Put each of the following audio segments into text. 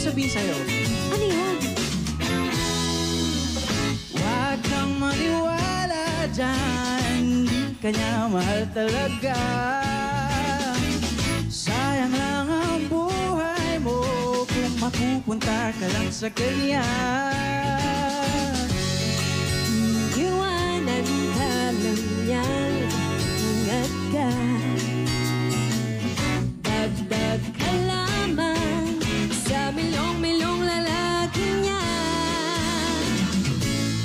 sabihin sa'yo. Ano yun? Huwag kang maniwala dyan, hindi ka niya mahal talaga. Sayang lang ang buhay mo kung mapupunta ka lang sa kanya. Iwanan ka lang yan, ingat ka. Dagdag ka lamang sa milong-milong lalaki niya.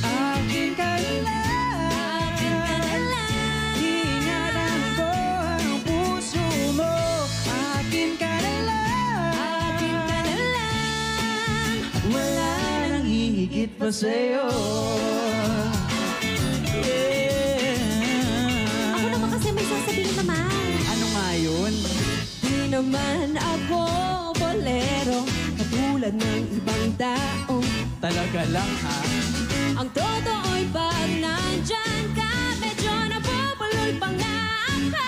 Akin ka lang, ingatan ko ang puso mo. Akin ka na lang, wala nang hihigit pa sa'yo. Ako naman kasi may sasabihin naman. Ano nga yun? Di naman ako bolero, katulad ng ibang tao. Talaga lang ha? Ang totoo'y pag nandyan ka, medyo napupuloy pa nga ako.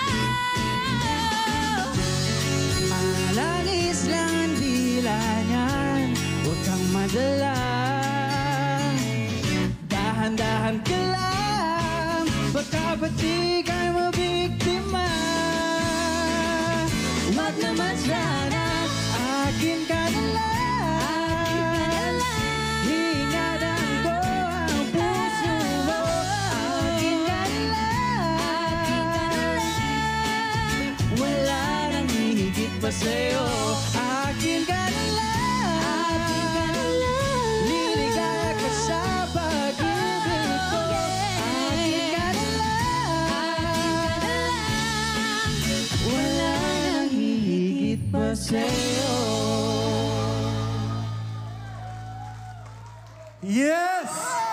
Malangis lang ang dila niyan, huwag kang madala. Dahan-dahan ka lang, baka ba't di ka mabiktima. Huwag naman sana, akin ka na lang. Ingatan ko ang puso mo. Akin ka na lang, wala nang hihigit pa sa'yo. Akin ka na lang, liligaya ka sa pag-ibig ko. Akin ka na lang, wala nang hihigit pa sa'yo. Yes!